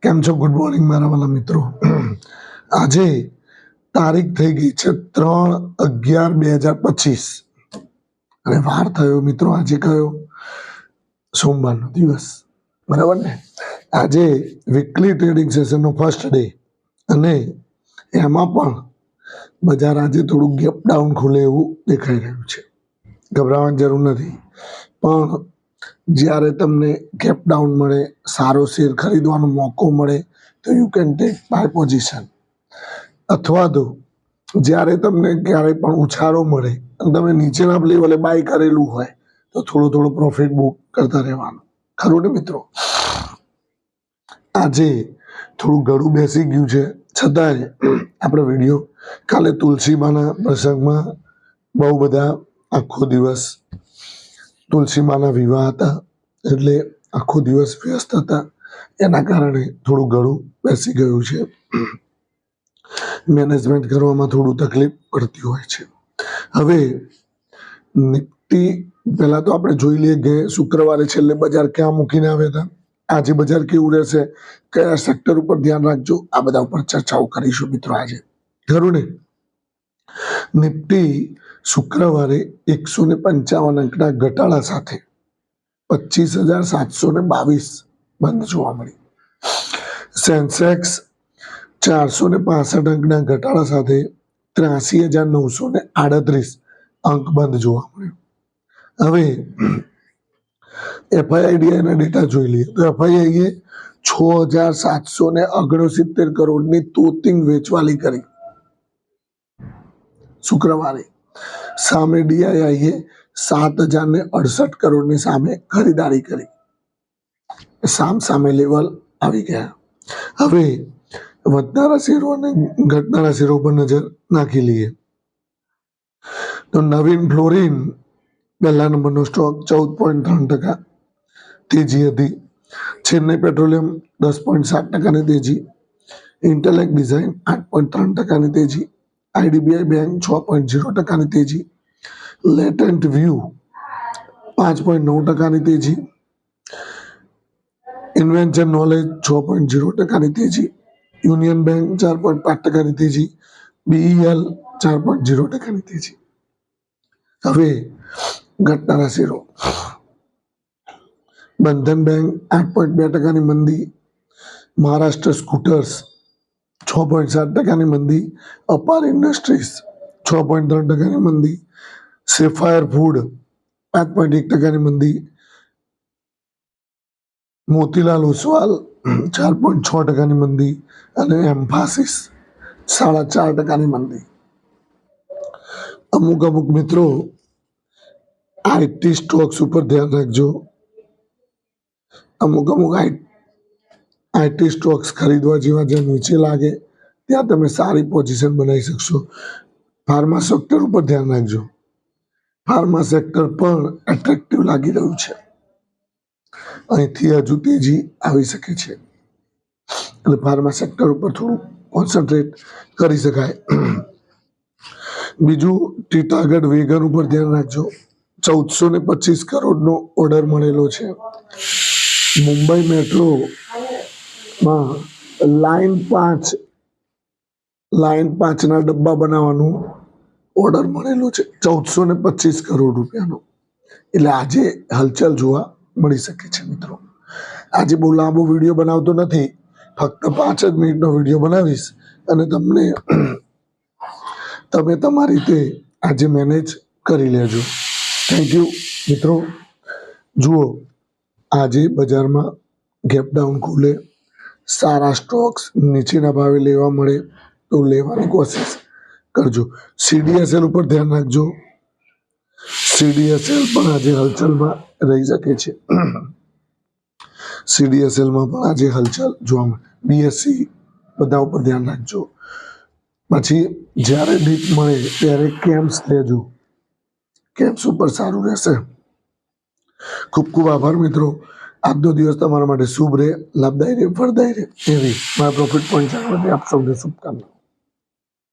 કેમ છો? Good morning મારા વાલા મિત્રો. આજે તારીખ થઈ ગઈ છે 3/11/2025 અને વાર થયો મિત્રો આજે કયો સોમવારનો દિવસ, બરાબર ને? આજે વીકલી ટ્રેડિંગ સેશનનો ફર્સ્ટ ડે અને એમાં પણ બજાર આજે થોડું ગેપ ડાઉન ખુલે એવું દેખાઈ રહ્યું છે. ગભરાવાની જરૂર નથી, પણ જ્યારે તમને ગેપ ડાઉન મળે, સારો શેર ખરીદવાનો મોકો મળે તો you can take bye position, અથવા તો જ્યારે તમને ક્યારેય પણ ઉછાળો મળે અને તમે નીચેના લેવલે બાય કરેલું હોય તો થોડો પ્રોફિટ બુક કરતા રહેવાનું. ખરું ને મિત્રો? આજે થોડું ગળું બેસી ગયું છે, છતાંય આપણે વિડીયો કાલે તુલસીમાના પ્રસંગમાં બહુ બધા આખો દિવસ તુલસીમાના વિવાહ હતા, એટલે આખો દિવસ વ્યસ્ત હતા, એના કારણે થોડું ગળું બેસી ગયું છે. મેનેજમેન્ટ કરવામાં થોડું તકલીફ પડતી હોય છે. હવે નિફ્ટી પહેલા તો આપણે જોઈ લઈએ કે શુક્રવારે છેલ્લે બજાર ક્યાં મૂકીને આવ્યા હતા, આજે બજાર કેવું રહેશે, કયા સેક્ટર ઉપર ધ્યાન રાખજો, આ બધા ઉપર ચર્ચાઓ કરીશું મિત્રો આજે. ખરું ને? નિફ્ટી શુક્રવારે 155 અંકના ઘટાડા સાથે 25,722 બંધ જોવા મળી. સેન્સેક્સ 465 અંકના ઘટાડા સાથે 83,938 અંક બંધ જોવા મળ્યો. હવે એફઆઈઆઈડીઆઈના ડેટા જોઈ લઈએ તો એફઆઈઆઈએ 6,769 કરોડની તોતિંગ વેચવાલી કરી શુક્રવારે. સામે ડીઆઈઆઈએ 7,068 કરોડની સામે ખરીદારી કરી. સામે લેવલ આવી ગયા. હવે વધનારા શેરો અને ઘટનારા શેરો પર નજર નાખી લઈએ તો નવીન ફ્લોરિન પહેલા નંબરનો સ્ટોક 14.3% તેજી હતી. ચેન્નઈ પેટ્રોલિયમ 10.7%ની તેજી. ઇન્ટેલેક્ટ ડિઝાઇન 8.3%ની તેજી. આઈડીબીઆઈ બેંક 6.0%ની તેજી. લેટેન્ટ વ્યૂ 5.9%ની તેજી. ઇન્વેન્શન નોલેજ 6.0%ની તેજી. યુનિયન બેંક 4.5%ની તેજી. બીઈએલ 4.0%ની તેજી. હવે ઘટનારા શેરો. બંધન બેંક 8.2%ની મંદી. મહારાષ્ટ્ર સ્કૂટર્સ 6.7%ની મંદી. અપાર ઇન્ડસ્ટ્રીઝ 6.3%ની મંદી. સેફાયર ફૂડ 5.1%ની મંદી. મોતીલાલ ઓસવાલ 4.6%ની મંદી અને એમ્ફાસિસ 4.5%ની મંદી. અમુક મિત્રો આઈટી સ્ટોક્સ ઉપર ધ્યાન રાખજો. અમુક આઈટી સ્ટોક્સ ખરીદવા જેવા જ્યાં નીચે લાગે ત્યાં તમે સારી પોઝિશન બનાવી શકશો. ફાર્મા સેક્ટર ઉપર ધ્યાન રાખજો. ફાર્મા સેક્ટર પણ એટ્રેક્ટિવ લાગી રહ્યું છે, અહીંથી હજુ તેજી આવી શકે છે, એટલે ફાર્મા સેક્ટર ઉપર થોડું કોન્સન્ટ્રેટ કરી શકાય. બીજું ટીટાગઢ વેગન ઉપર ધ્યાન રાખજો. 1,425 કરોડનો ઓર્ડર મળેલો છે. મુંબઈ મેટ્રોમાં લાઇન 5ના ડબ્બા બનાવવાનું ઓર્ડર મળેલો છે 1,425 કરોડ રૂપિયાનો. એટલે આજે હલચલ જોવા મળી શકે છે મિત્રો. આજે બહુ લાંબો વિડીયો બનાવતો નથી, ફક્ત 5 જ મિનિટનો વિડીયો બનાવીશ અને તમે તમારી રીતે આજે મેનેજ કરી લેજો. થેન્ક યુ મિત્રો. જુઓ, આજે બજારમાં ગેપ ડાઉન ખુલે, સારા સ્ટોક્સ નીચેના ભાવે લેવા મળે તો લેવાની કોશિશ કરજો. સીડીએસએલ ઉપર ધ્યાન રાખજો. સીડીએસએલ પણ આજે હલચલમાં રહી શકે છે. સીડીએસએલમાં પણ આજે હલચલ જોવા મળે. બીએસસી બધા ઉપર ધ્યાન રાખજો. પછી જ્યારે ડીપ મળે ત્યારે કેમ્સ લેજો. કેમ્સ ઉપર સારું રહેશે. ખૂબ ખૂબ આભાર મિત્રો. આજનો દિવસ તમારા માટે શુભ રહે, લાભદાયી રહે, ફળદાયી રહે એવી મારા પ્રોફિટ પોઈન્ટ ચેનલ આપ સૌને શુભકામનાઓ.